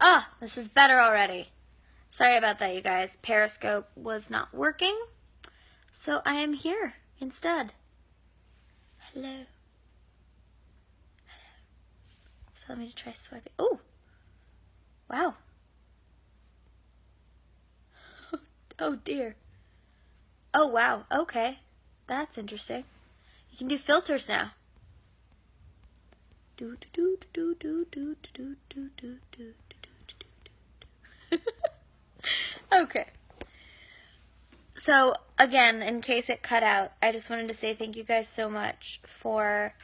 Ah, this is better already. Sorry about that, you guys. Periscope was not working, so I am here instead. Hello. So let me try swiping. Oh, wow. Oh dear. Oh wow. Okay, that's interesting. You can do filters now. Do do do do do do do do do do. Okay. So again, in case it cut out, I just wanted to say thank you guys so much for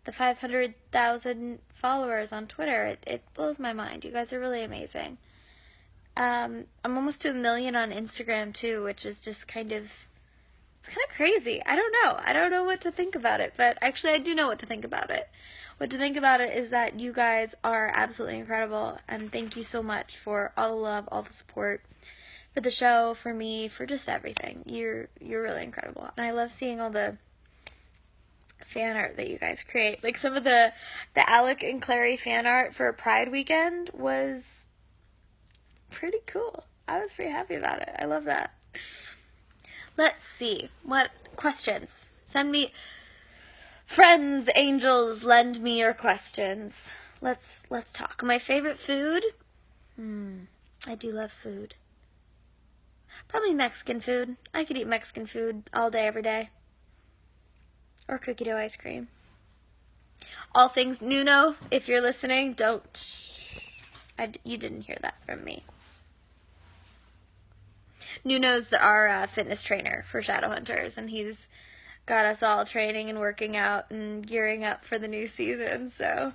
the 500,000 followers on Twitter. It blows my mind. You guys are really amazing. I'm almost to 1 million on Instagram too, which is just it's kind of crazy. I don't know. I don't know what to think about it, but actually I do know what to think about it. What to think about it is that you guys are absolutely incredible, and thank you so much for all the love, all the support, for the show, for me, for just everything. You're really incredible, and I love seeing all the fan art that you guys create. Like some of the Alec and Clary fan art for Pride weekend was pretty cool. I was pretty happy about it. I love that. Let's see. What questions? Send me, friends, angels, lend me your questions. Let's talk. My favorite food? I do love food. Probably Mexican food. I could eat Mexican food all day, every day. Or cookie dough ice cream. All things Nuno, if you're listening, don't. You didn't hear that from me. Nuno's our fitness trainer for Shadowhunters, and he's got us all training and working out and gearing up for the new season, so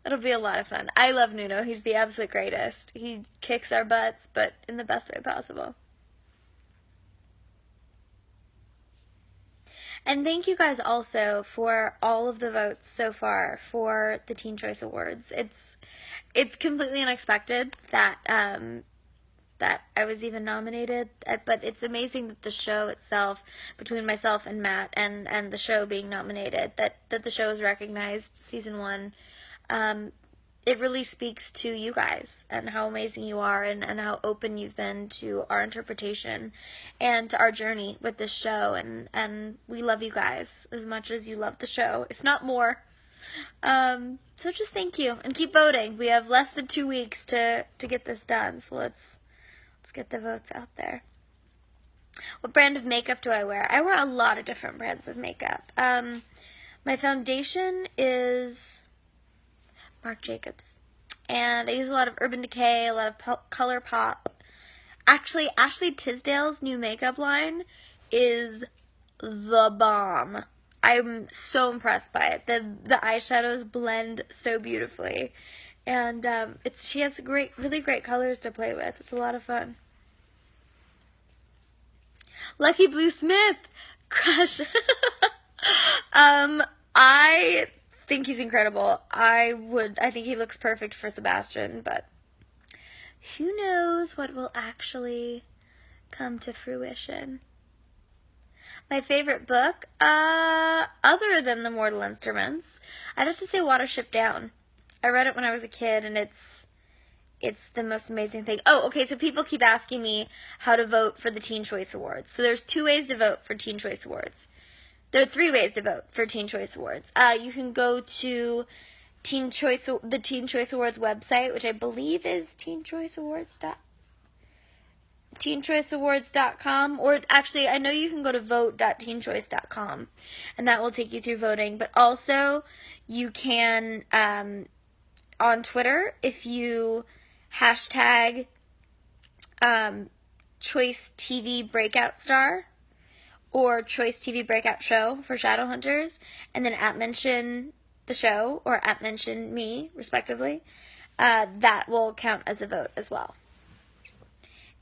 it'll be a lot of fun. I love Nuno. He's the absolute greatest. He kicks our butts, but in the best way possible. And thank you guys also for all of the votes so far for the Teen Choice Awards. It's completely unexpected that that I was even nominated, but it's amazing that the show itself, between myself and Matt and the show being nominated, that the show is recognized, season 1. It really speaks to you guys and how amazing you are and how open you've been to our interpretation and to our journey with this show, and we love you guys as much as you love the show, if not more. So just thank you, and keep voting. We have less than 2 weeks to get this done, so let's get the votes out there. What brand of makeup do I wear? I wear a lot of different brands of makeup. My foundation is Marc Jacobs, and I use a lot of Urban Decay, a lot of Color Pop. Actually, Ashley Tisdale's new makeup line is the bomb. I'm so impressed by it. The eyeshadows blend so beautifully, and she has really great colors to play with. It's a lot of fun. Lucky Blue Smith, crush. I think he's incredible. I think he looks perfect for Sebastian, but who knows what will actually come to fruition. My favorite book, other than The Mortal Instruments, I'd have to say Watership Down. I read it when I was a kid, and it's the most amazing thing. Oh, okay, so people keep asking me how to vote for the Teen Choice Awards. So there's 2 ways to vote for Teen Choice Awards. There are 3 ways to vote for Teen Choice Awards. You can go to the Teen Choice Awards website, which I believe is teenchoiceawards.com, or actually I know you can go to vote.teenchoice.com, and that will take you through voting. But also you can on Twitter, if you hashtag Choice TV Breakout Star or Choice TV Breakout Show for Shadowhunters, and then @mention the show or @mention me, respectively, that will count as a vote as well.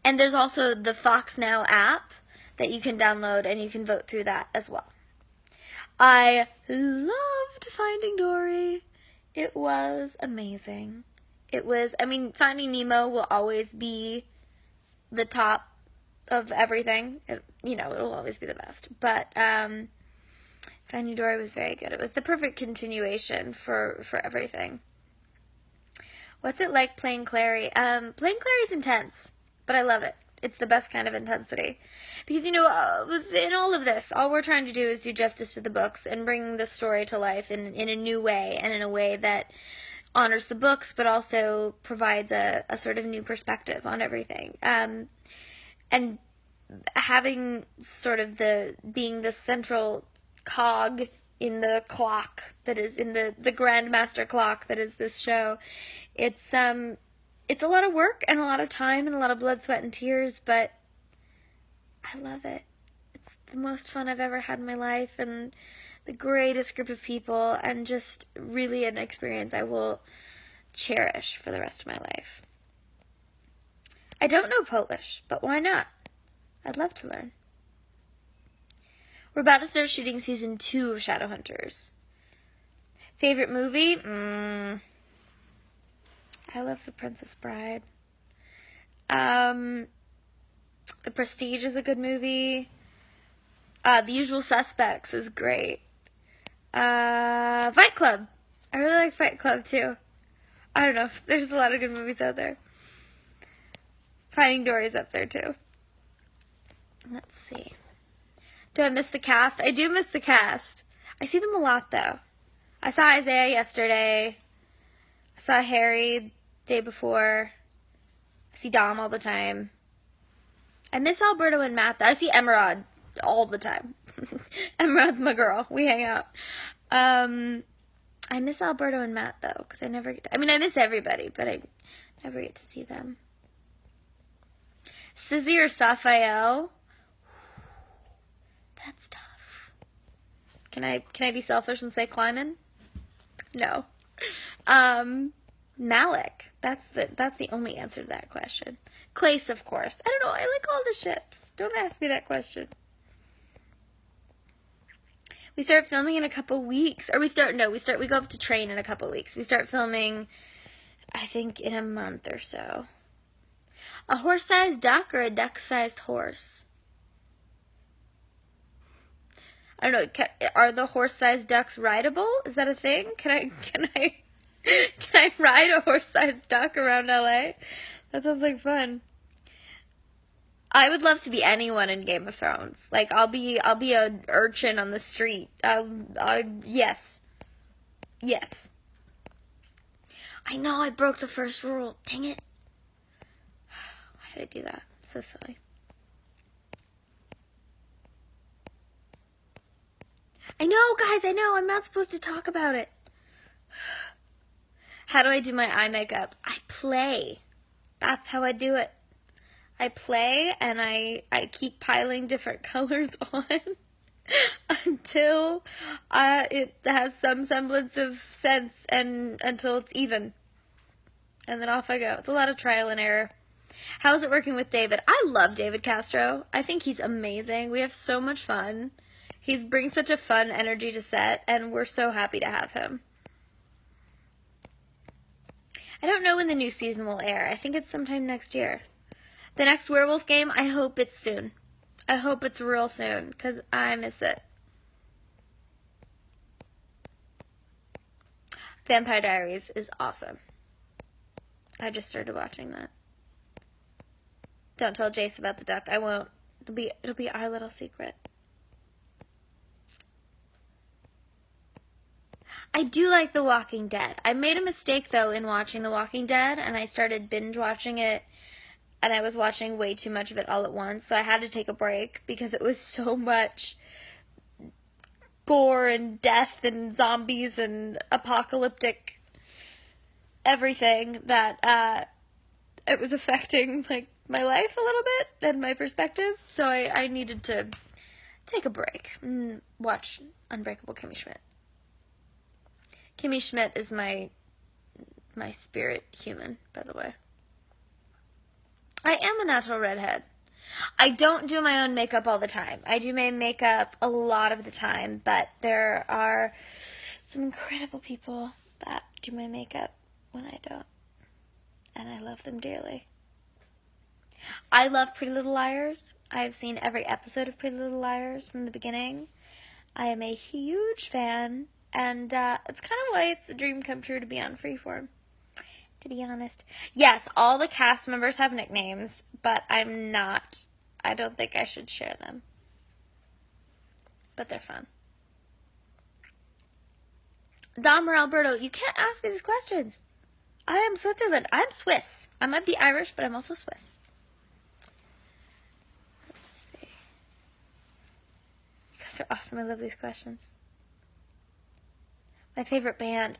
And there's also the Fox Now app that you can download, and you can vote through that as well. I loved Finding Dory. It was amazing. Finding Nemo will always be the top of everything. It'll always be the best. But Finding Dory was very good. It was the perfect continuation for everything. What's it like playing Clary? Playing Clary's intense, but I love it. It's the best kind of intensity. Because, in all of this, all we're trying to do is do justice to the books and bring the story to life in a new way, and in a way that honors the books, but also provides a sort of new perspective on everything. And having sort of being the central cog in the clock that is in the grandmaster clock that is this show, it's a lot of work and a lot of time and a lot of blood, sweat, and tears, but I love it. It's the most fun I've ever had in my life, and the greatest group of people, and just really an experience I will cherish for the rest of my life. I don't know Polish, but why not? I'd love to learn. We're about to start shooting season 2 of Shadowhunters. Favorite movie? I love The Princess Bride. The Prestige is a good movie. The Usual Suspects is great. Fight Club. I really like Fight Club too. I don't know. There's a lot of good movies out there. Finding Dory's up there too. Let's see. Do I miss the cast? I do miss the cast. I see them a lot though. I saw Isaiah yesterday. I saw Harry day before. I see Dom all the time. I miss Alberto and Matt though. I see Emerald all the time. Emerald's my girl. We hang out. I miss Alberto and Matt though, because I never get to, I miss everybody, but I never get to see them. Sizzy or Saphael? That's tough. Can I be selfish and say Kleiman? No. Malik. That's the only answer to that question. Clace, of course. I don't know. I like all the ships. Don't ask me that question. We start filming in a couple weeks. Or we go up to train in a couple weeks. We start filming, I think, in a month or so. A horse-sized duck or a duck-sized horse? I don't know. Are the horse-sized ducks rideable? Is that a thing? Can I ride a horse-sized duck around LA? That sounds like fun. I would love to be anyone in Game of Thrones. Like, I'll be a urchin on the street. Yes. Yes. I know I broke the first rule. Dang it. Why did I do that? So silly. I know, guys, I know. I'm not supposed to talk about it. How do I do my eye makeup? I play. That's how I do it. I play and I keep piling different colors on until it has some semblance of sense, and until it's even. And then off I go. It's a lot of trial and error. How is it working with David? I love David Castro. I think he's amazing. We have so much fun. He brings such a fun energy to set, and we're so happy to have him. I don't know when the new season will air. I think it's sometime next year. The next werewolf game, I hope it's soon. I hope it's real soon, because I miss it. Vampire Diaries is awesome. I just started watching that. Don't tell Jace about the duck. I won't. It'll be our little secret. I do like The Walking Dead. I made a mistake, though, in watching The Walking Dead, and I started binge watching it, and I was watching way too much of it all at once, so I had to take a break because it was so much gore and death and zombies and apocalyptic everything that it was affecting my life a little bit and my perspective, so I needed to take a break and watch Unbreakable Kimmy Schmidt. Kimmy Schmidt is my spirit human, by the way. I am a natural redhead. I don't do my own makeup all the time. I do my makeup a lot of the time, but there are some incredible people that do my makeup when I don't. And I love them dearly. I love Pretty Little Liars. I've seen every episode of Pretty Little Liars from the beginning. I am a huge fan, and it's kind of why it's a dream come true to be on Freeform. to be honest. Yes, all the cast members have nicknames, but I don't think I should share them. But they're fun. Dahmer Alberto, you can't ask me these questions. I am Switzerland. I'm Swiss. I might be Irish, but I'm also Swiss. Let's see. You guys are awesome. I love these questions. My favorite band.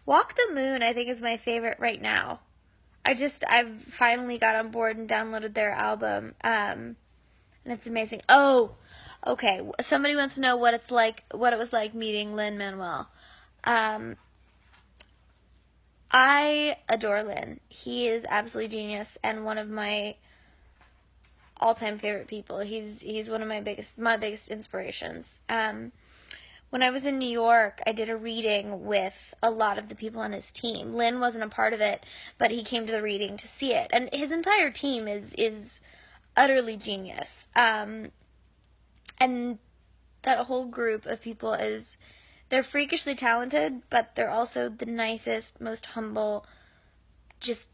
Walk the Moon, I think, is my favorite right now. I've finally got on board and downloaded their album. And it's amazing. Oh, okay. Somebody wants to know what it was like meeting Lin-Manuel. I adore Lin. He is absolutely genius and one of my all-time favorite people. He's one of my biggest inspirations. When I was in New York, I did a reading with a lot of the people on his team. Lin wasn't a part of it, but he came to the reading to see it. And his entire team is utterly genius. And that whole group of people they're freakishly talented, but they're also the nicest, most humble, just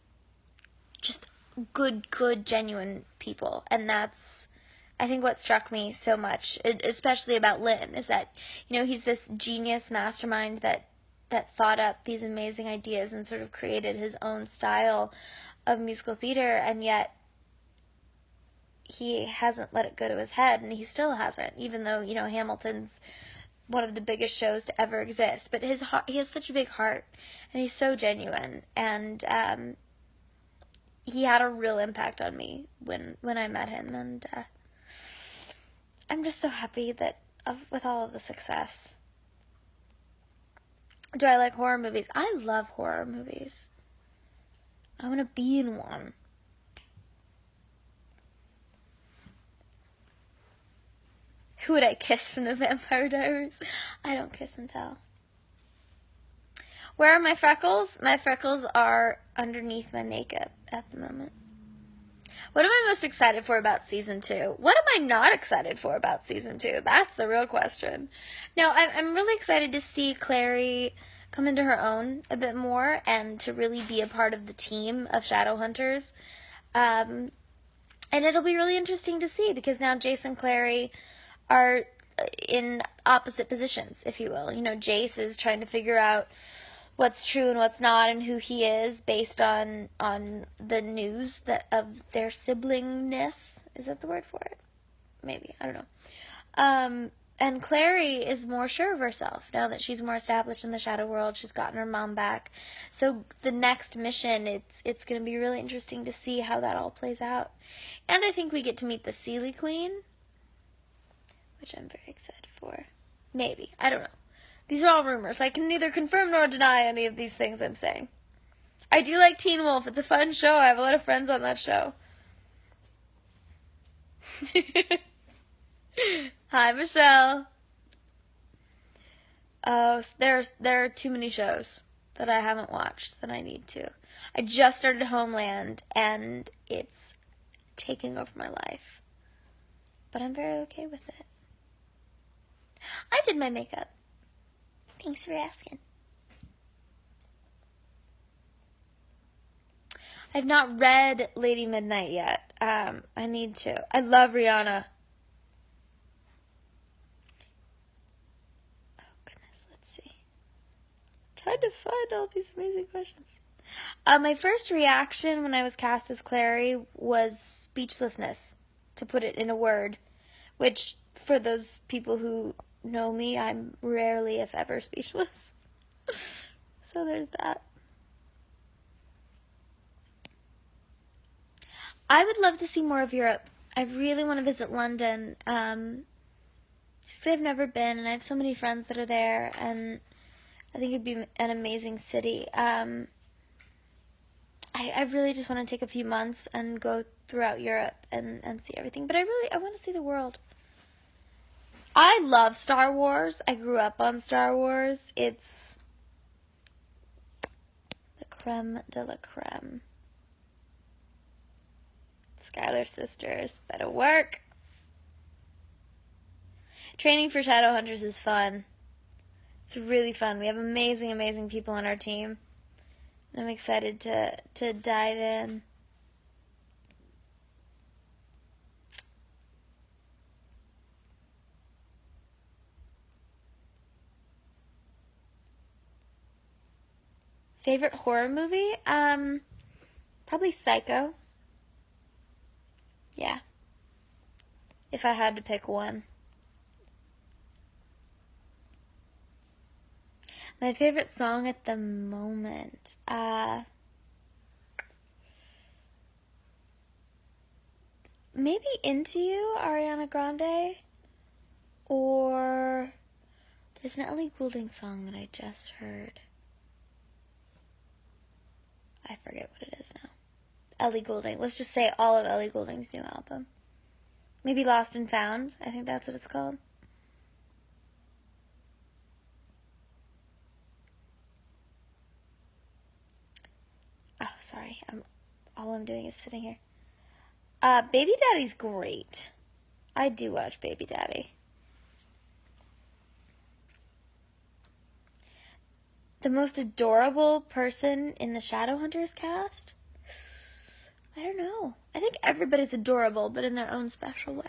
good, genuine people. And that's, I think, what struck me so much, especially about Lin, is that, he's this genius mastermind that thought up these amazing ideas and sort of created his own style of musical theater, and yet he hasn't let it go to his head, and he still hasn't, even though, Hamilton's one of the biggest shows to ever exist. But he has such a big heart, and he's so genuine, and he had a real impact on me when I met him, and I'm just so happy that with all of the success. Do I like horror movies? I love horror movies. I want to be in one. Who would I kiss from the Vampire Diaries? I don't kiss and tell. Where are my freckles? My freckles are underneath my makeup at the moment. What am I most excited for about season 2? What am I not excited for about season 2? That's the real question. No, I'm really excited to see Clary come into her own a bit more and to really be a part of the team of Shadowhunters. And it'll be really interesting to see because now Jace and Clary are in opposite positions, if you will. Jace is trying to figure out what's true and what's not and who he is based on the news of their siblingness. Is that the word for it? Maybe. I don't know. And Clary is more sure of herself now that she's more established in the shadow world. She's gotten her mom back. So the next mission, it's going to be really interesting to see how that all plays out. And I think we get to meet the Seelie Queen, which I'm very excited for. Maybe. I don't know. These are all rumors. I can neither confirm nor deny any of these things I'm saying. I do like Teen Wolf. It's a fun show. I have a lot of friends on that show. Hi, Michelle. Oh, there are too many shows that I haven't watched that I need to. I just started Homeland, and it's taking over my life. But I'm very okay with it. I did my makeup. Thanks for asking. I've not read Lady Midnight yet. I need to. I love Rihanna. Oh, goodness. Let's see. Trying to find all these amazing questions. My first reaction when I was cast as Clary was speechlessness, to put it in a word, which, for those people who know me, I'm rarely, if ever, speechless. So there's that. I would love to see more of Europe. I really want to visit London. Just I've never been, and I have so many friends that are there, and I think it'd be an amazing city. I really just want to take a few months and go throughout Europe and see everything. But I want to see the world. I love Star Wars. I grew up on Star Wars. It's the creme de la creme. Skylar sisters, better work. Training for Shadowhunters is fun. It's really fun. We have amazing, amazing people on our team. I'm excited to dive in. Favorite horror movie? Probably Psycho. Yeah. If I had to pick one. My favorite song at the moment. Maybe Into You, Ariana Grande. Or there's an Ellie Goulding song that I just heard. I forget what it is now. Ellie Goulding. Let's just say all of Ellie Goulding's new album. Maybe Lost and Found. I think that's what it's called. Oh, sorry. All I'm doing is sitting here. Baby Daddy's great. I do watch Baby Daddy. The most adorable person in the Shadowhunters cast? I don't know. I think everybody's adorable, but in their own special way.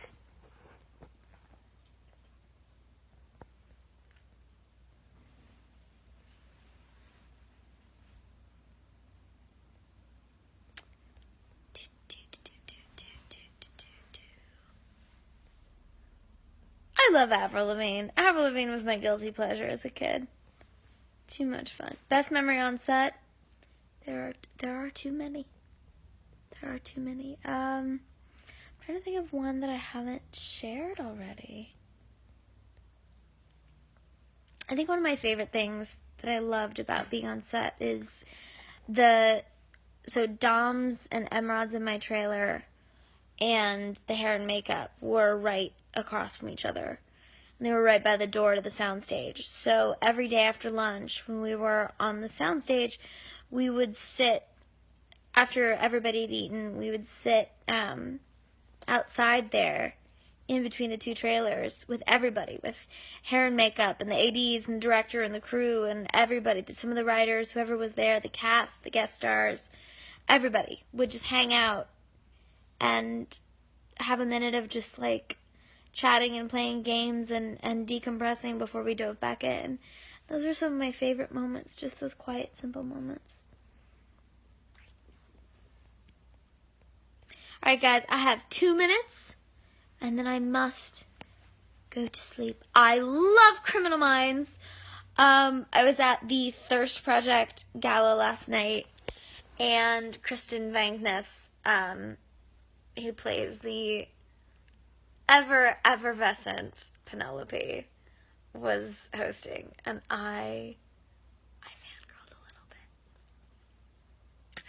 I love Avril Lavigne. Avril Lavigne was my guilty pleasure as a kid. Too much fun. Best memory on set? There are too many. There are too many. I'm trying to think of one that I haven't shared already. I think one of my favorite things that I loved about being on set is so Dom's and Emerald's in my trailer, and the hair and makeup were right across from each other. And they were right by the door to the soundstage. So every day after lunch, when we were on the soundstage, we would sit, after everybody had eaten, we would sit outside there in between the two trailers with everybody, with hair and makeup and the ADs and the director and the crew and everybody, some of the writers, whoever was there, the cast, the guest stars, everybody would just hang out and have a minute of just like chatting and playing games and decompressing before we dove back in. Those are some of my favorite moments, just those quiet, simple moments. Alright guys, I have 2 minutes and then I must go to sleep. I love Criminal Minds. I was at the Thirst Project gala last night, and Kristen Vankness, who plays the effervescent Penelope, was hosting, and I fangirled a little bit.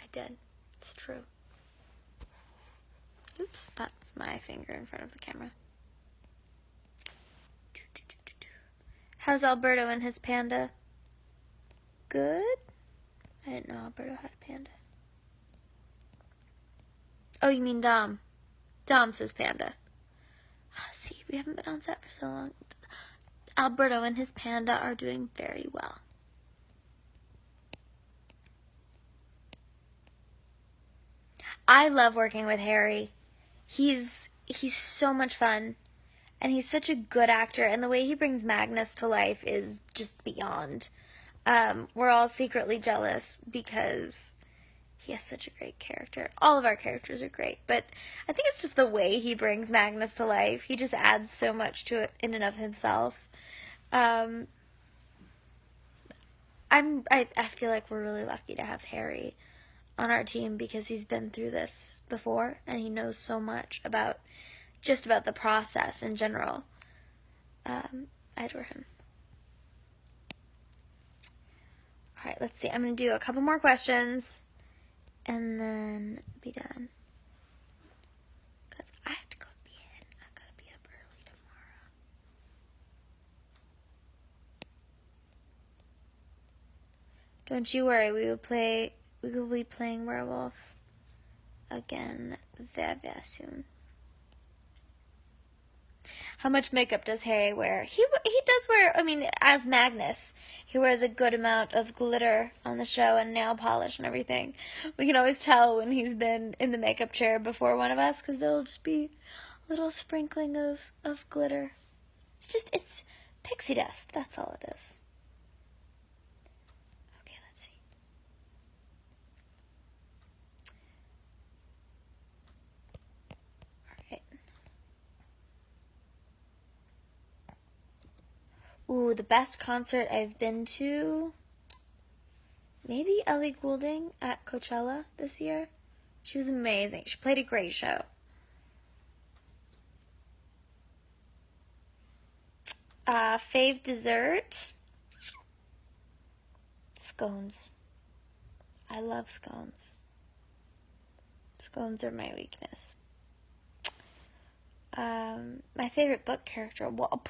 I did. It's true. Oops, that's my finger in front of the camera. How's Alberto and his panda? Good? I didn't know Alberto had a panda. Oh, you mean Dom. Dom says panda. See, we haven't been on set for so long. Alberto and his panda are doing very well. I love working with Harry. He's so much fun. And he's such a good actor, and the way he brings Magnus to life is just beyond. We're all secretly jealous because he has such a great character. All of our characters are great, but I think it's just the way he brings Magnus to life. He just adds so much to it in and of himself. I feel like we're really lucky to have Harry on our team because he's been through this before, and he knows so much about the process in general. I adore him. Alright, let's see. I'm going to do a couple more questions and then be done. Because I have to go to bed. I've got to be up early tomorrow. Don't you worry, we will be playing Werewolf again very, very soon. How much makeup does Harry wear? He does wear, I mean, as Magnus, he wears a good amount of glitter on the show and nail polish and everything. We can always tell when he's been in the makeup chair before one of us because there'll just be a little sprinkling of glitter. It's pixie dust. That's all it is. Okay, let's see. All right. Ooh, the best concert I've been to, maybe Ellie Goulding at Coachella this year. She was amazing. She played a great show. Fave dessert? Scones. I love scones. Scones are my weakness. My favorite book character, well,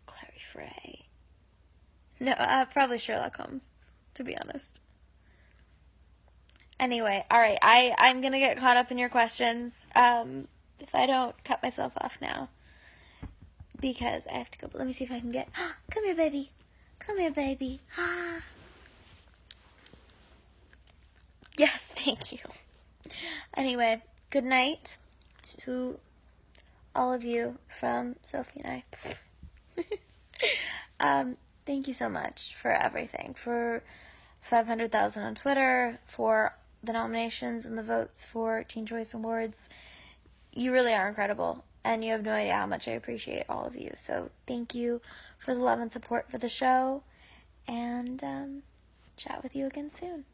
Clary Frey. No, probably Sherlock Holmes, to be honest. Anyway, alright, I'm gonna get caught up in your questions, if I don't cut myself off now. Because I have to go, but let me see if I can get, come here, baby. Come here, baby. Yes, thank you. Anyway, good night to all of you from Sophie and I. Thank you so much for everything, for 500,000 on Twitter, for the nominations and the votes for Teen Choice Awards. You really are incredible, and you have no idea how much I appreciate all of you. So thank you for the love and support for the show, and chat with you again soon.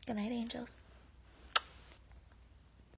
Good night, angels.